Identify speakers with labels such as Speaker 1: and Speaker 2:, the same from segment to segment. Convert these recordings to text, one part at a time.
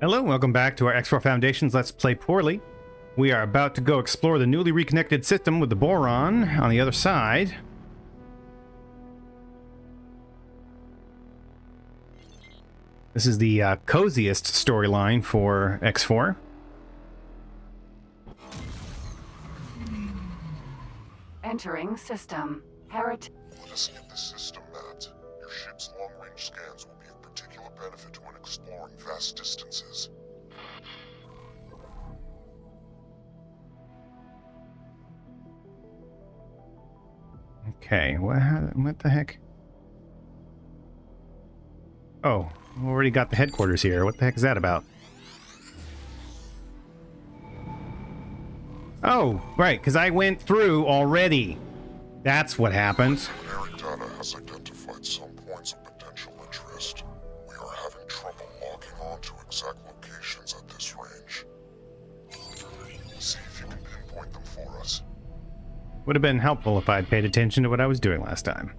Speaker 1: Hello, welcome back to our X4 Foundations Let's Play Poorly. We are about to go explore the newly reconnected system with the boron on the other side. This is the coziest storyline for X4.
Speaker 2: Entering system. Herit.
Speaker 3: Let us get the system mapped. Your ship's long-range scans will be of particular benefit when exploring vast distances.
Speaker 1: Okay, what the heck? Oh, we already got the headquarters here. What the heck is that about? Oh, right, because I went through already. That's what happens.
Speaker 3: Preliminary data has identified some points of potential interest. We are having trouble locking on to exact locations at this range. See if you can pinpoint them for us.
Speaker 1: Would have been helpful if I'd paid attention to what I was doing last time.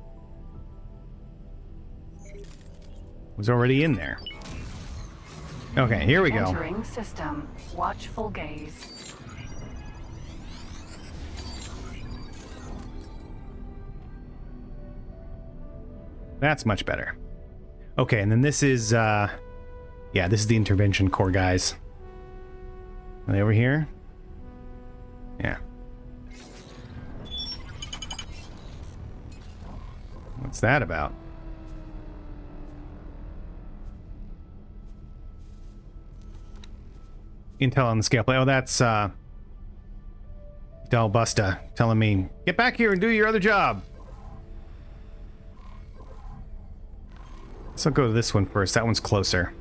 Speaker 1: Was already in there. Okay, here we go.
Speaker 2: Entering system. Watchful gaze.
Speaker 1: That's much better. Okay, and then this is, yeah, this is the intervention core guys. Are they over here? Yeah. What's that about? Intel on the scale play. Oh, that's, Del Busta telling me, get back here and do your other job. So I'll go to this one first. That one's closer.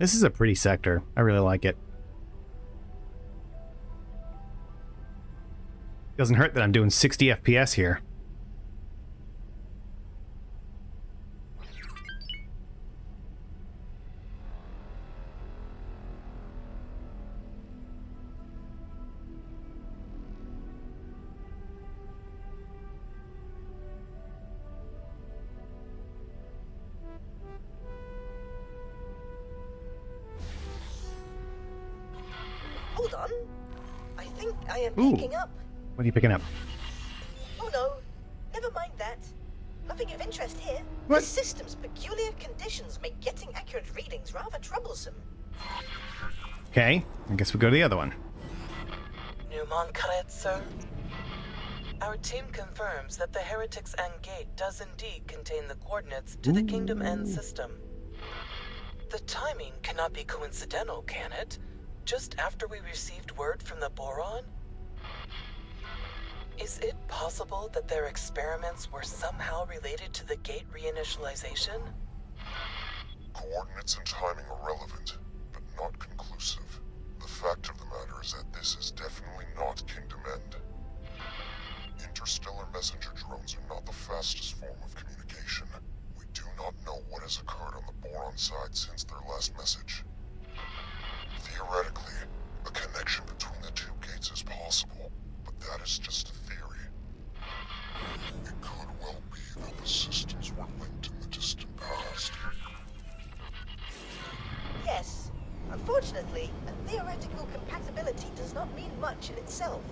Speaker 1: This is a pretty sector. I really like it. Doesn't hurt that I'm doing 60 FPS here.
Speaker 4: Hold on. I think I am
Speaker 1: Ooh.
Speaker 4: picking up.
Speaker 1: What are you picking up?
Speaker 4: Oh no, never mind that. Nothing of interest here.
Speaker 1: What?
Speaker 4: The system's peculiar conditions make getting accurate readings rather troublesome.
Speaker 1: Okay, I guess we'll go to the other one.
Speaker 5: Newman correct, sir? Our team confirms that the Heretics End Gate does indeed contain the coordinates to the Kingdom End system. The timing cannot be coincidental, can it? Just after we received word from the boron? Is it possible that their experiments were somehow related to the gate reinitialization?
Speaker 3: Coordinates and timing are relevant, but not conclusive. The fact of the matter is that this is definitely not Kingdom End. Interstellar messenger drones are not the fastest form of communication. We do not know what has occurred on the boron side since their last message. Theoretically, a connection between the two gates is possible, but that is just a theory. It could well be that the systems were linked in the distant past.
Speaker 4: Yes, unfortunately, a theoretical compatibility does not mean much in itself.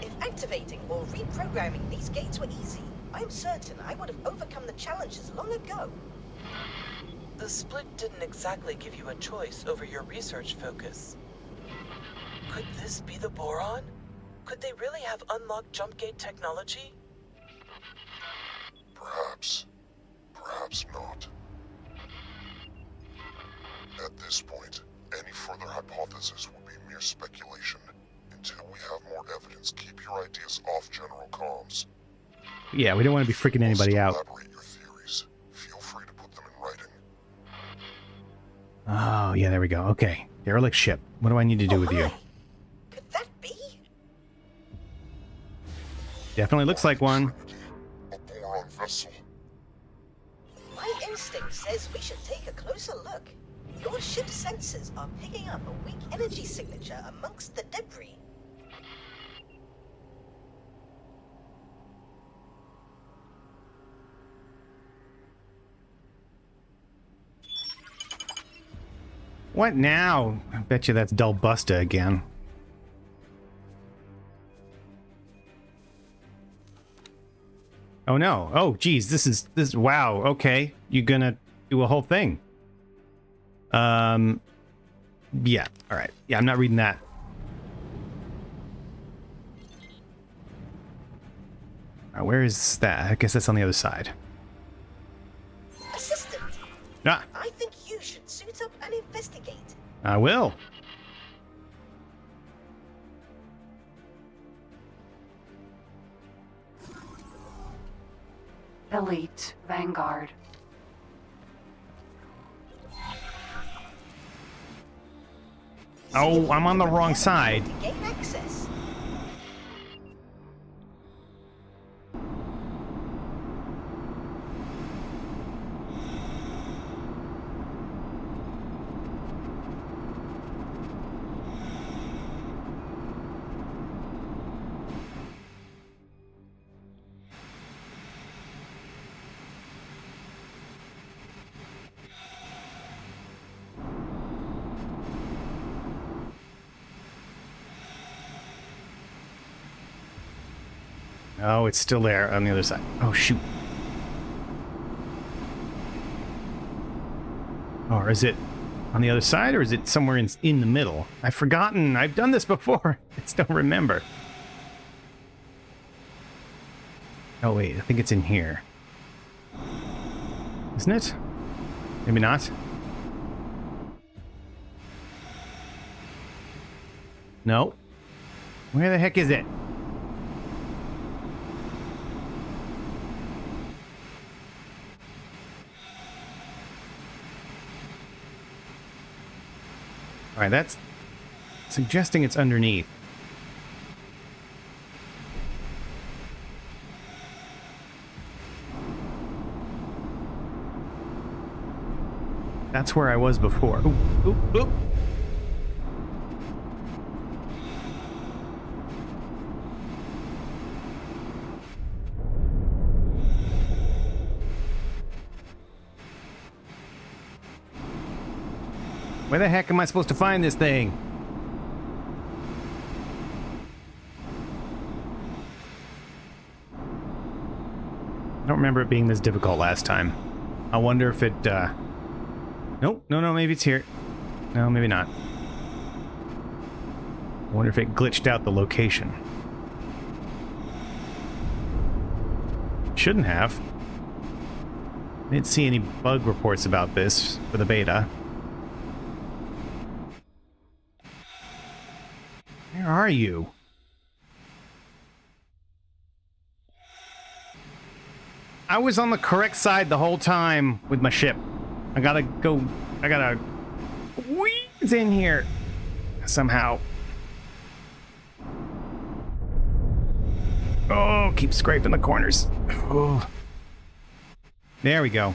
Speaker 4: If activating or reprogramming these gates were easy, I'm certain I would have overcome the challenges long ago.
Speaker 5: The split didn't exactly give you a choice over your research focus. Could this be the boron? Could they really have unlocked jump gate technology?
Speaker 3: Perhaps. Perhaps not. At this point, any further hypothesis would be mere speculation. Until we have more evidence, keep your ideas off general comms.
Speaker 1: Yeah, we don't want to be freaking anybody out.
Speaker 3: Elaborate your theories. Feel free to put them in writing.
Speaker 1: Oh, yeah, there we go. Okay. Derelict ship. What do I need to do with you?
Speaker 4: My. Could that be?
Speaker 1: Definitely looks like one.
Speaker 3: Trinity, a boron vessel.
Speaker 4: My instinct says we should take a closer look. Your ship's sensors are picking up a weak energy signature amongst the debris.
Speaker 1: What now? I bet you that's Dulbusta again. Oh no. Oh geez, this is wow, okay. You're gonna do a whole thing. Yeah, alright. Yeah, I'm not reading that. Where is that? I guess that's on the other side.
Speaker 4: Assistant,
Speaker 1: Ah,
Speaker 4: I think you should suit up and investigate.
Speaker 1: I will.
Speaker 2: Elite Vanguard.
Speaker 1: Oh, I'm on the wrong side.
Speaker 4: To gain access.
Speaker 1: Oh, it's still there on the other side. Oh, shoot. Or is it on the other side, or is it somewhere in the middle? I've forgotten. I've done this before. I just don't remember. Oh, wait. I think it's in here. Isn't it? Maybe not. No. Where the heck is it? Alright, that's suggesting it's underneath. That's where I was before. Ooh, ooh, ooh. Where the heck am I supposed to find this thing? I don't remember it being this difficult last time. I wonder if it, Nope, no, maybe it's here. No, maybe not. I wonder if it glitched out the location. Shouldn't have. I didn't see any bug reports about this for the beta. Where are you? I was on the correct side the whole time with my ship. I gotta wheeze in here somehow. Oh, keep scraping the corners. Oh. There we go.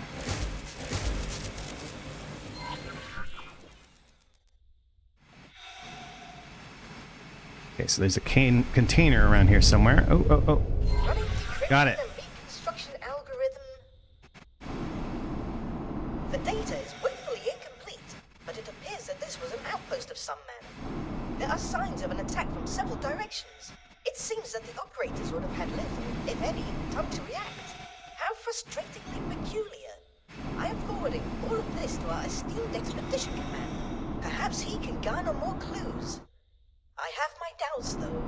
Speaker 1: Okay, so there's a container around here somewhere. Oh. Got it.
Speaker 4: Reconstruction algorithm. The data is woefully incomplete, but it appears that this was an outpost of some manner. There are signs of an attack from several directions. It seems that the operators would have had little, if any, time to react. How frustratingly peculiar. I am forwarding all of this to our esteemed expedition command. Perhaps he can garner more clues. I have my doubts, though.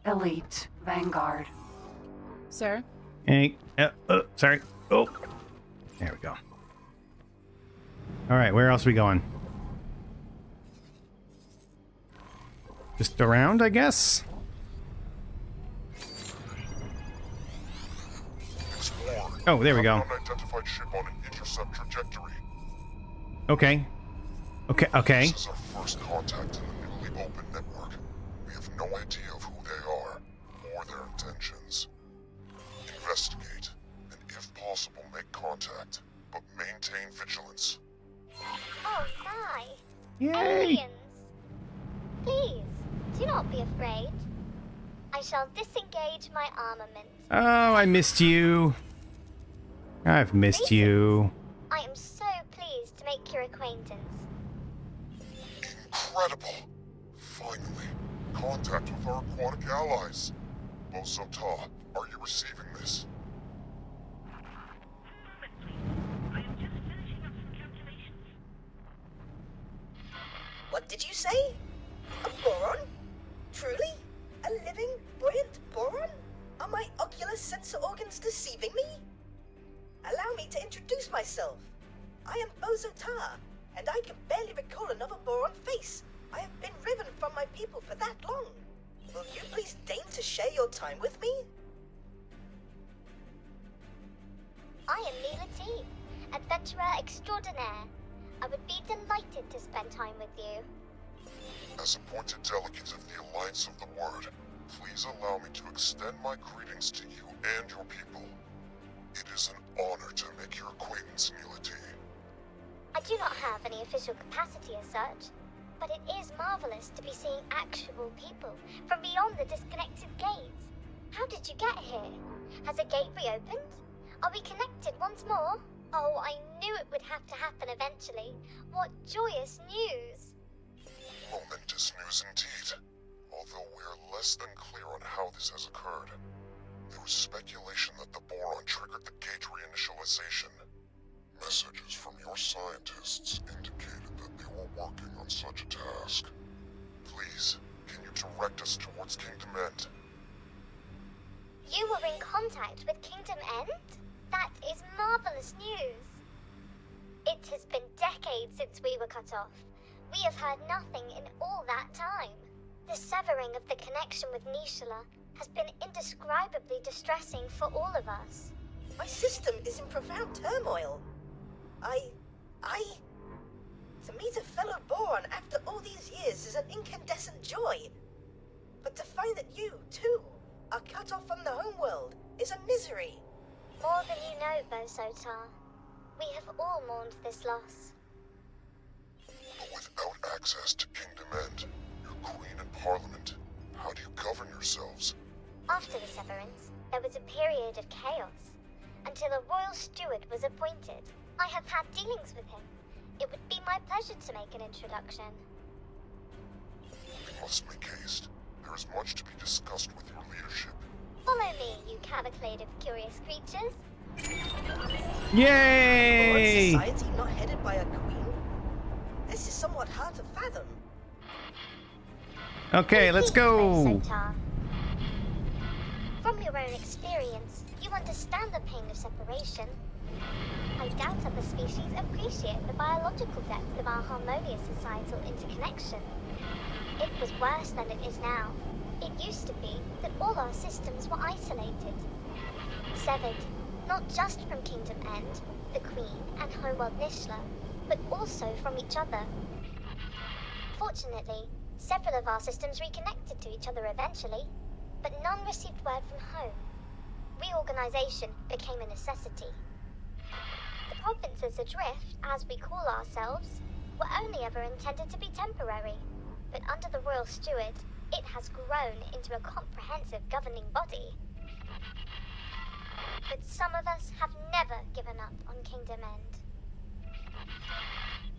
Speaker 2: Elite Vanguard.
Speaker 6: Sir?
Speaker 1: Hey, sorry. Oh, there we go. All right, where else are we going? Just around, I guess? Oh, there we go.
Speaker 3: An unidentified ship on an intercept trajectory.
Speaker 1: Okay. Okay.
Speaker 3: This is our first contact in the newly opened network. We have no idea of who they are, or their intentions. Investigate, and if possible, make contact, but maintain vigilance.
Speaker 6: Oh my!
Speaker 1: Yay!
Speaker 6: Aliens! Please, do not be afraid. I shall disengage my armament.
Speaker 1: Oh, I missed you. I've missed you.
Speaker 6: I am so pleased to make your acquaintance.
Speaker 3: Incredible! Finally, contact with our aquatic allies. Bosota, are you receiving this?
Speaker 4: What did you say? A boron? Truly? A living, buoyant boron? Are my ocular sensor organs deceiving me? Allow me to introduce myself. I am Bozota, and I can barely recall another boron face. I have been riven from my people for that long. Will you please deign to share your time with me?
Speaker 6: I am Mila T, adventurer extraordinaire. I would be delighted to spend time with you.
Speaker 3: As appointed delegate of the Alliance of the Word, please allow me to extend my greetings to you and your people. It is an honor to make your acquaintance, Mila T.
Speaker 6: I do not have any official capacity as such, but it is marvelous to be seeing actual people from beyond the disconnected gates. How did you get here? Has a gate reopened? Are we connected once more? Oh, I knew it would have to happen eventually. What joyous news!
Speaker 3: Momentous news indeed, although we are less than clear on how this has occurred. There was speculation that the boron triggered the gate reinitialization. Messages from your scientists indicated that they were working on such a task. Please, can you direct us towards Kingdom End?
Speaker 6: You were in contact with Kingdom End? That is marvelous news. It has been decades since we were cut off. We have heard nothing in all that time. The severing of the connection with Nishala has been indescribably distressing for all of us.
Speaker 4: My system is in profound turmoil. To meet a fellow boron after all these years is an incandescent joy. But to find that you, too, are cut off from the homeworld is a misery.
Speaker 6: More than you know, Bosota. We have all mourned this loss.
Speaker 3: But without access to Kingdom End, your Queen and Parliament, how do you govern yourselves?
Speaker 6: After the severance, there was a period of chaos, until a royal steward was appointed. I have had dealings with him. It would be my pleasure to make an introduction.
Speaker 3: We must make haste. There is much to be discussed with your leadership.
Speaker 6: Follow me, you cavalcade of curious creatures.
Speaker 1: Yay!
Speaker 4: Boron society not headed by a queen? This is somewhat hard to fathom.
Speaker 1: Okay, let's go.
Speaker 6: Bosota. From your own experience, you understand the pain of separation. I doubt other species appreciate the biological depth of our harmonious societal interconnection. It was worse than it is now. It used to be that all our systems were isolated. Severed, not just from Kingdom End, the Queen and Homeworld Nishala, but also from each other. Fortunately, several of our systems reconnected to each other eventually, but none received word from home. Reorganization became a necessity. The provinces adrift, as we call ourselves, were only ever intended to be temporary, but under the Royal Steward, it has grown into a comprehensive governing body. But some of us have never given up on Kingdom End.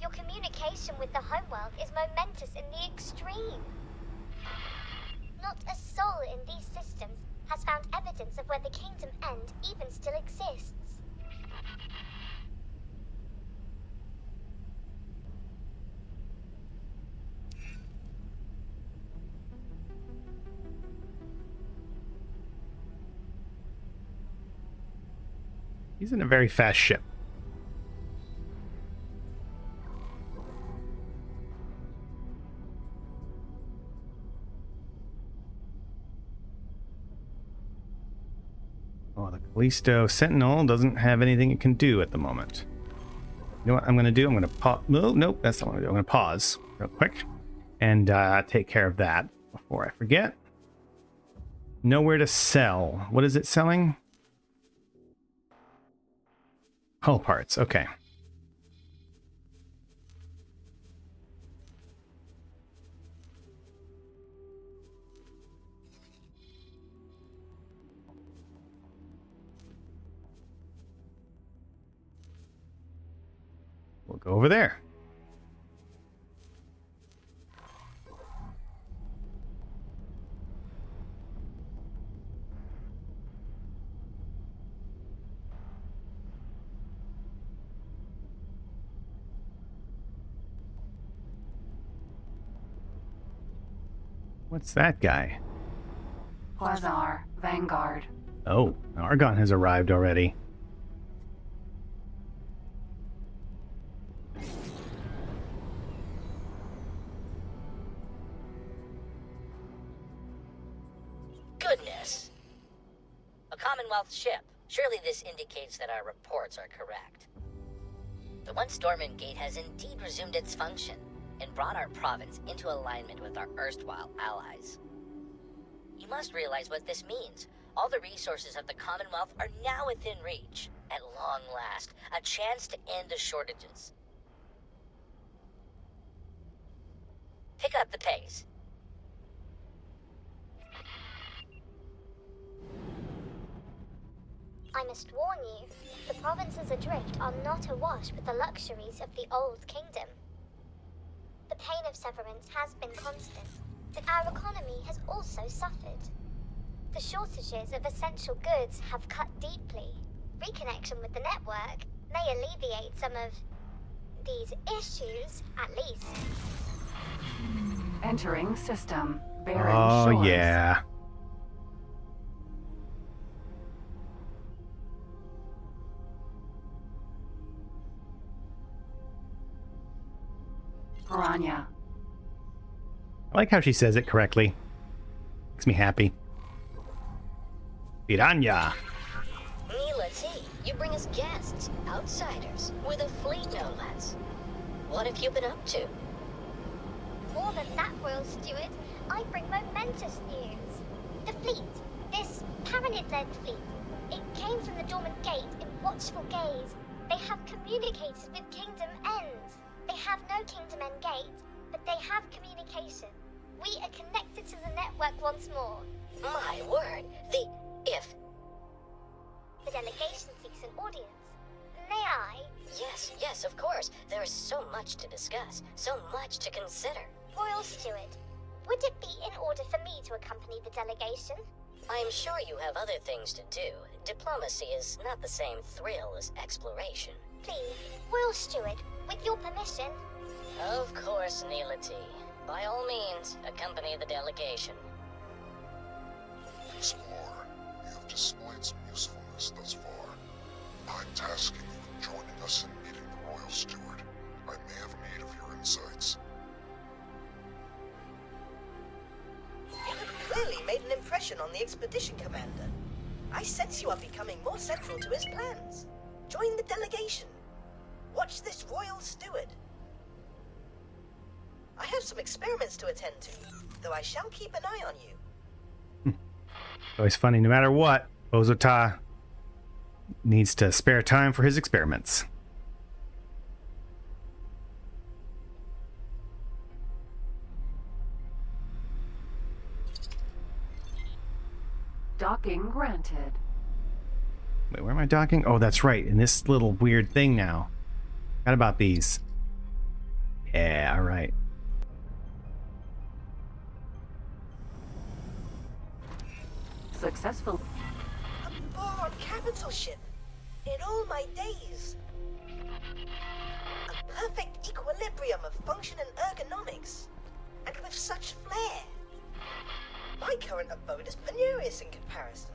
Speaker 6: Your communication with the homeworld is momentous in the extreme. Not a soul in these systems has found evidence of where the Kingdom End even still exists.
Speaker 1: He's in a very fast ship. Oh, Oh, the Callisto Sentinel doesn't have anything it can do at the moment. You know what I'm going to do? I'm going to pause. No, nope, that's not what I'm going to do. I'm going to pause real quick and take care of that before I forget. Nowhere to sell. What is it selling? Hull parts. Okay. We'll go over there. What's that guy?
Speaker 2: Quasar, Vanguard.
Speaker 1: Oh, Argon has arrived already.
Speaker 7: Goodness. A Commonwealth ship. Surely this indicates that our reports are correct. The once dormant gate has indeed resumed its function and brought our province into alignment with our erstwhile allies. You must realize what this means. All the resources of the Commonwealth are now within reach. At long last, a chance to end the shortages. Pick up the pace.
Speaker 6: I must warn you, the provinces adrift are not awash with the luxuries of the old kingdom. The pain of severance has been constant, but our economy has also suffered. The shortages of essential goods have cut deeply. Reconnection with the network may alleviate some of these issues, at least.
Speaker 2: Entering system. Barren
Speaker 1: Oh,
Speaker 2: shores.
Speaker 1: yeah.
Speaker 2: Piranha.
Speaker 1: I like how she says it correctly. Makes me happy. Piranha.
Speaker 7: Mila T, you bring us guests, outsiders, with a fleet no less. What have you been up to?
Speaker 6: More than that, Royal Steward, I bring momentous news. The fleet, this Paranid-led fleet, it came from the dormant gate in watchful gaze. They have communicated with Kingdom End. They have no Kingdom End gate, but they have communication. We are connected to the network once more.
Speaker 7: My word,
Speaker 6: The delegation seeks an audience. May I?
Speaker 7: Yes, of course. There is so much to discuss, so much to consider.
Speaker 6: Royal Steward, would it be in order for me to accompany the delegation?
Speaker 7: I'm sure you have other things to do. Diplomacy is not the same thrill as exploration.
Speaker 6: Please, Royal Steward, with your permission.
Speaker 7: Of course, Neela T. By all means, accompany the delegation.
Speaker 3: Explorer, you have displayed some usefulness thus far. I'm tasking you with joining us in meeting the Royal Steward. I may have need of your insights.
Speaker 4: You have clearly made an impression on the expedition commander. I sense you are becoming more central to his plans. Join the delegation. Watch this Royal Steward. I have some experiments to attend to, though I shall keep an eye on you.
Speaker 1: Always funny, no matter what, Ozota needs to spare time for his experiments.
Speaker 2: Docking granted.
Speaker 1: Wait, where am I docking? Oh, that's right, in this little weird thing now. Forgot about these. Yeah, alright.
Speaker 2: Successful.
Speaker 4: A boron capital ship. In all my days. A perfect equilibrium of function and ergonomics. And with such flair. My current abode is penurious in comparison.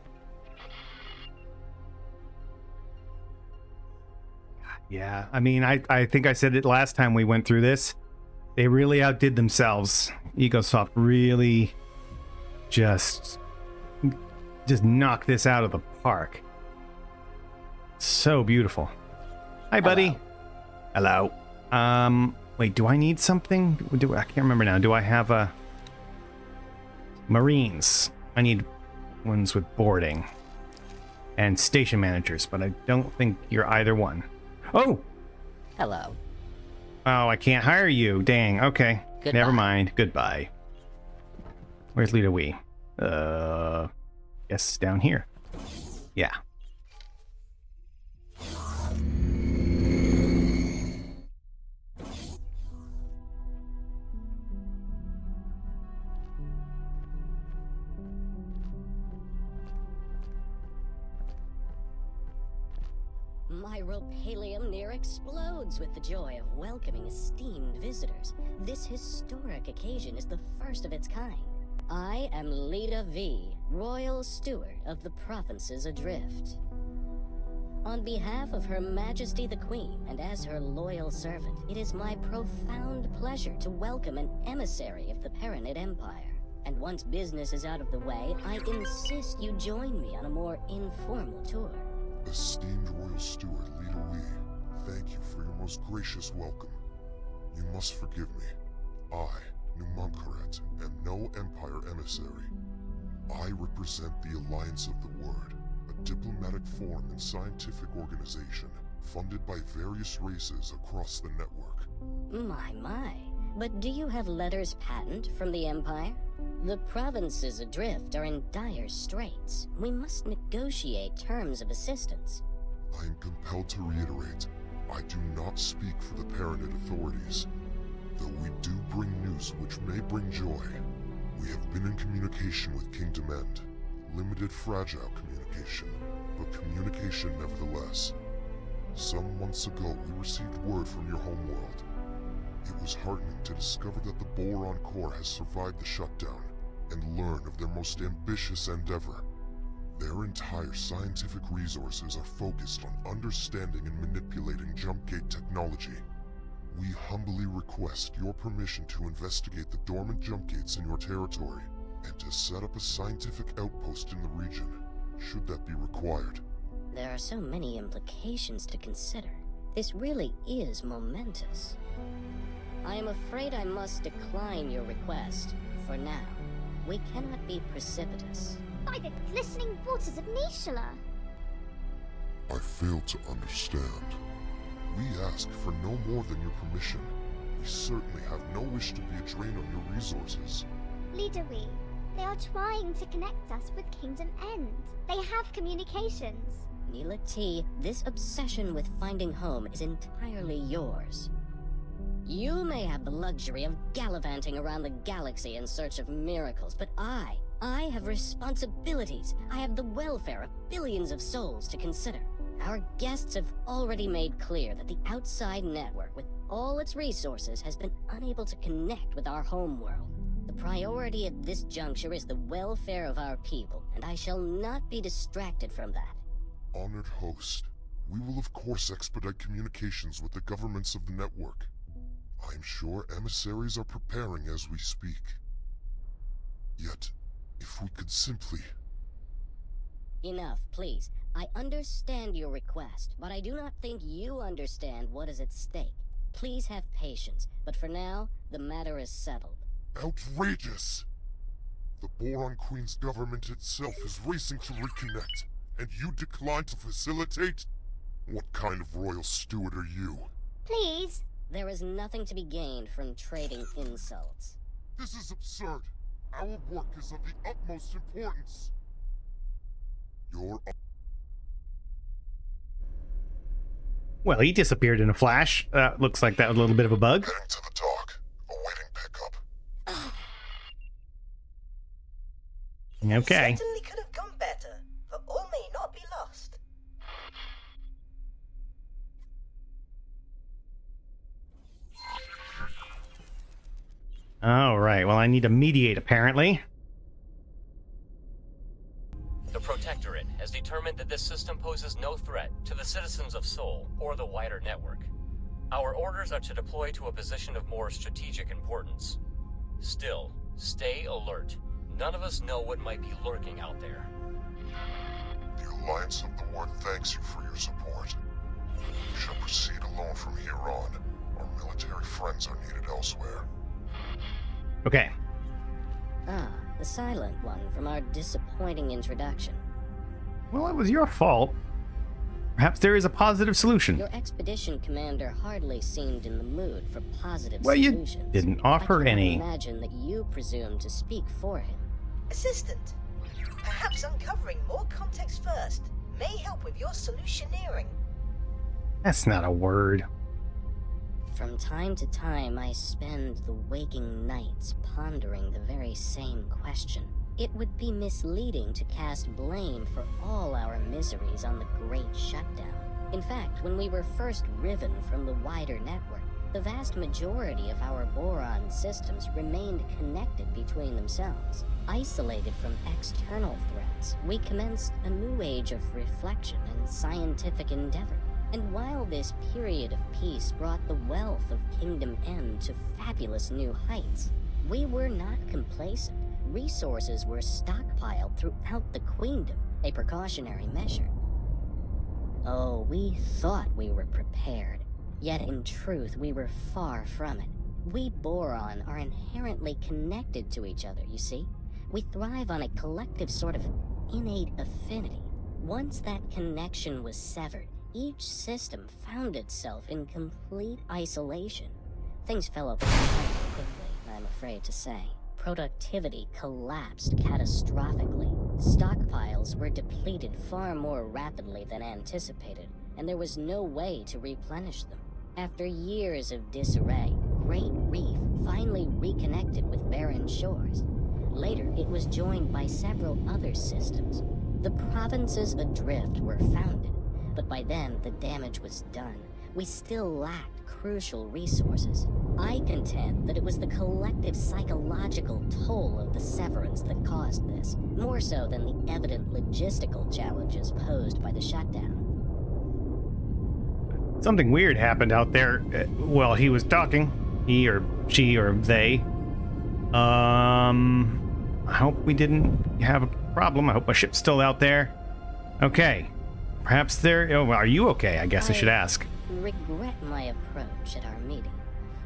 Speaker 1: Yeah, I mean, I think I said it last time we went through this. They really outdid themselves. Egosoft really just knocked this out of the park. so beautiful. Hi, buddy. Hello. Wait, do I need something? I can't remember now. Do I have a Marines? I need ones with boarding and station managers, but I don't think you're either one. Oh,
Speaker 7: Hello.
Speaker 1: oh, I can't hire you. Dang. Okay.
Speaker 7: Goodbye.
Speaker 1: Never mind. Goodbye. Where's Lita Wee? Guess down here. Yeah.
Speaker 8: My ropalium near explodes with the joy of welcoming esteemed visitors. This historic occasion is the first of its kind. I am Lita V, Royal Steward of the Provinces Adrift. On behalf of Her Majesty the Queen, and as her loyal servant, it is my profound pleasure to welcome an emissary of the Paranid Empire. And once business is out of the way, I insist you join me on a more informal tour.
Speaker 3: Esteemed Royal Steward Lita Wee, thank you for your most gracious welcome. You must forgive me. I, Numamkaret, am no Empire emissary. I represent the Alliance of the Word, a diplomatic forum and scientific organization funded by various races across the network.
Speaker 8: My. But do you have letters patent from the Empire? The provinces adrift are in dire straits. We must negotiate terms of assistance.
Speaker 3: I am compelled to reiterate, I do not speak for the Paranid authorities. Though we do bring news which may bring joy. We have been in communication with Kingdom End. Limited fragile communication, but communication nevertheless. Some months ago we received word from your homeworld. It was heartening to discover that the Boron Core has survived the shutdown, and learn of their most ambitious endeavor. Their entire scientific resources are focused on understanding and manipulating jump gate technology. We humbly request your permission to investigate the dormant jump gates in your territory, and to set up a scientific outpost in the region, should that be required.
Speaker 8: There are so many implications to consider. This really is momentous. I am afraid I must decline your request, for now. We cannot be precipitous.
Speaker 6: By the glistening waters of Nishala!
Speaker 3: I fail to understand. We ask for no more than your permission. We certainly have no wish to be a drain on your resources.
Speaker 6: Leader Wee, they are trying to connect us with Kingdom End. They have communications.
Speaker 8: Neela T, this obsession with finding home is entirely yours. You may have the luxury of gallivanting around the galaxy in search of miracles, but I have responsibilities. I have the welfare of billions of souls to consider. Our guests have already made clear that the outside network, with all its resources, has been unable to connect with our homeworld. The priority at this juncture is the welfare of our people, and I shall not be distracted from that.
Speaker 3: Honored host, we will of course expedite communications with the governments of the network. I am sure emissaries are preparing as we speak. Yet, if we could simply...
Speaker 8: Enough, please. I understand your request, but I do not think you understand what is at stake. Please have patience, but for now, the matter is settled.
Speaker 3: Outrageous! The Boron Queen's government itself is racing to reconnect, and you decline to facilitate? What kind of royal steward are you?
Speaker 6: Please?
Speaker 8: There is nothing to be gained from trading insults.
Speaker 3: This is absurd. Our work is of the utmost importance. Your...
Speaker 1: Well, he disappeared in a flash. Looks like that was a little bit of a bug.
Speaker 3: Heading to the dock, awaiting pickup.
Speaker 1: Okay.
Speaker 4: Certainly could have gone better, but all may not be lost.
Speaker 1: All right. Well, I need to mediate, apparently.
Speaker 9: The Protectorate has determined that this system poses no threat to the citizens of Sol or the wider network. Our orders are to deploy to a position of more strategic importance. Still, stay alert. None of us know what might be lurking out there.
Speaker 3: The Alliance of the Ward thanks you for your support. You shall proceed alone from here on. Our military friends are needed elsewhere.
Speaker 1: Okay.
Speaker 8: Ah, the silent one from our disappointing introduction.
Speaker 1: Well, it was your fault. Perhaps there is a positive solution.
Speaker 8: Your expedition commander hardly seemed in the mood for positive
Speaker 1: Well, you
Speaker 8: solutions.
Speaker 1: didn't offer
Speaker 8: I cannot
Speaker 1: any.
Speaker 8: imagine that you presumed to speak for him.
Speaker 4: Assistant, perhaps uncovering more context first may help with your solutioneering.
Speaker 1: That's not a word.
Speaker 8: From time to time, I spend the waking nights pondering the very same question. It would be misleading to cast blame for all our miseries on the Great Shutdown. In fact, when we were first riven from the wider network, the vast majority of our boron systems remained connected between themselves. Isolated from external threats, we commenced a new age of reflection and scientific endeavor. And while this period of peace brought the wealth of Kingdom N to fabulous new heights, we were not complacent. Resources were stockpiled throughout the Queendom, a precautionary measure. Oh, we thought we were prepared, yet in truth we were far from it. We boron are inherently connected to each other, you see? We thrive on a collective sort of innate affinity. Once that connection was severed, each system found itself in complete isolation. Things fell apart quickly, I'm afraid to say. Productivity collapsed catastrophically. Stockpiles were depleted far more rapidly than anticipated, and there was no way to replenish them. After years of disarray, Great Reef finally reconnected with barren shores. Later, it was joined by several other systems. The provinces adrift were founded, but by then the damage was done. We still lacked crucial resources. I contend that it was the collective psychological toll of the severance that caused this, more so than the evident logistical challenges posed by the shutdown.
Speaker 1: Something weird happened out there while he was talking. He or she or they. I hope we didn't have a problem. I hope my ship's still out there. Okay. Perhaps there... Oh, are you okay? I guess I should ask.
Speaker 8: Regret my approach at our meeting.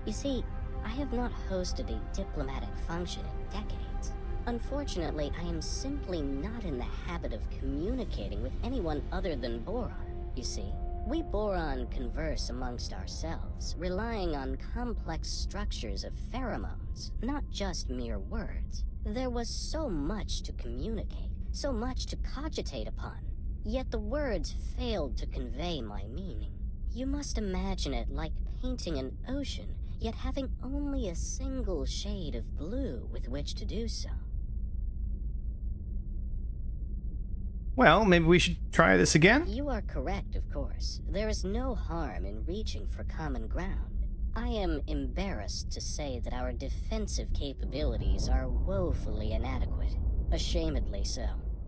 Speaker 8: You see, I have not hosted a diplomatic function in decades. Unfortunately, I am simply not in the habit of communicating with anyone other than boron, you see. We boron converse amongst ourselves, relying on complex structures of pheromones, not just mere words. There was so much to communicate, so much to cogitate upon, yet the words failed to convey my meaning. You must imagine it like painting an ocean, yet having only a single shade of blue with which to do so.
Speaker 1: Well, maybe we should try this again?
Speaker 8: You are correct, of course. There is no harm in reaching for common ground. I am embarrassed to say that our defensive capabilities are woefully inadequate. Ashamedly so.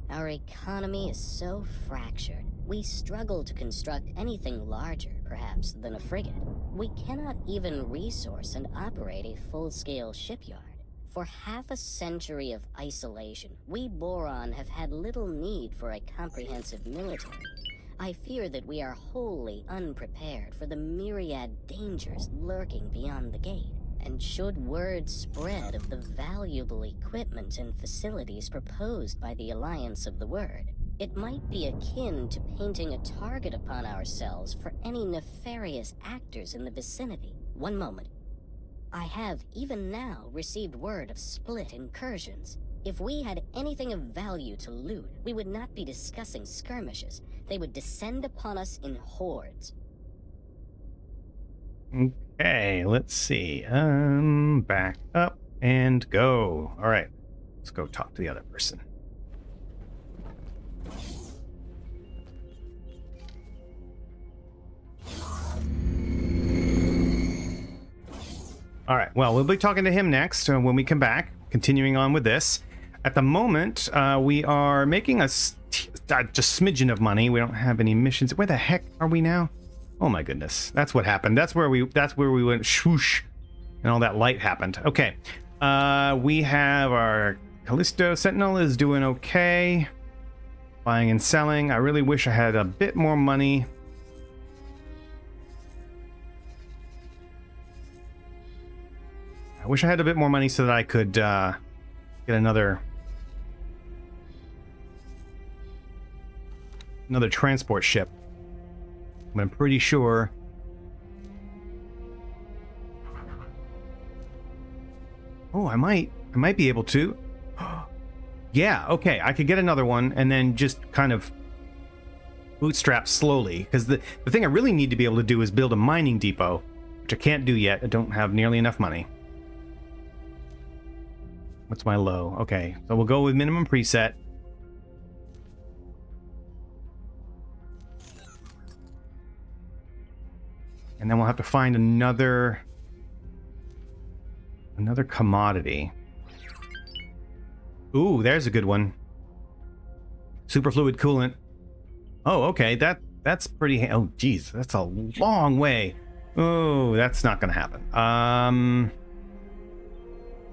Speaker 8: Our economy is so fractured, we struggle to construct anything larger, perhaps, than a frigate. We cannot even resource and operate a full-scale shipyard. For half a century of isolation, we boron have had little need for a comprehensive military. I fear that we are wholly unprepared for the myriad dangers lurking beyond the gate. And should word spread of the valuable equipment and facilities proposed by the Alliance of the Word, it might be akin to painting a target upon ourselves for any nefarious actors in the vicinity. One moment. I have, even now, received word of split incursions. If we had anything of value to loot, we would not be discussing skirmishes. They would descend upon us in hordes.
Speaker 1: Okay, let's see. Back up and go. All right, let's go talk to the other person. All right, well, we'll be talking to him next when we come back, continuing on with this. At the moment, we are making just smidgen of money. We don't have any missions. Where the heck are we now? Oh my goodness, that's what happened. That's where we went swoosh, and all that light happened. Okay, we have our Callisto Sentinel is doing okay. Buying and selling. I really wish I had a bit more money. I wish I had a bit more money so that I could get another transport ship. But I'm pretty sure. Oh, I might be able to. Yeah, okay, I could get another one and then just kind of bootstrap slowly. Because the thing I really need to be able to do is build a mining depot, which I can't do yet. I don't have nearly enough money. What's my low? Okay, so we'll go with minimum preset. And then we'll have to find another commodity. Ooh, there's a good one. Superfluid coolant. Oh, okay, that's pretty. Oh, geez, that's a long way. Oh, that's not gonna happen.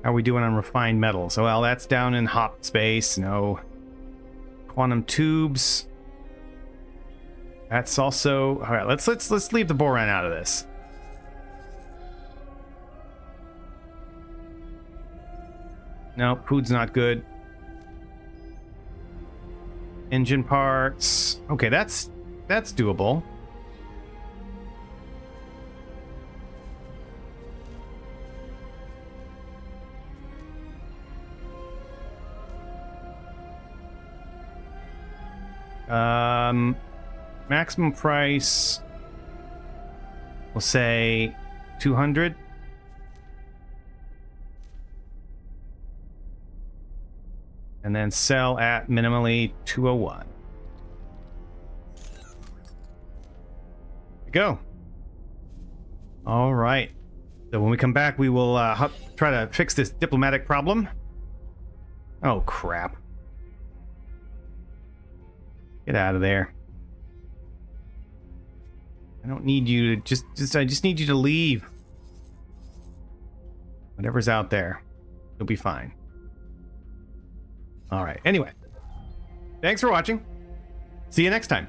Speaker 1: How are we doing on refined metals? Well, that's down in hop space. No. Quantum tubes. That's also all right. Let's leave the boron out of this. No, food's not good. Engine parts. Okay, that's doable. Maximum price, we'll say 200. And then sell at minimally 201. There we go. All right. So when we come back, we will try to fix this diplomatic problem. Oh, crap. Get out of there. I don't need you to I just need you to leave. Whatever's out there, you'll be fine. All right. Anyway, thanks for watching. See you next time.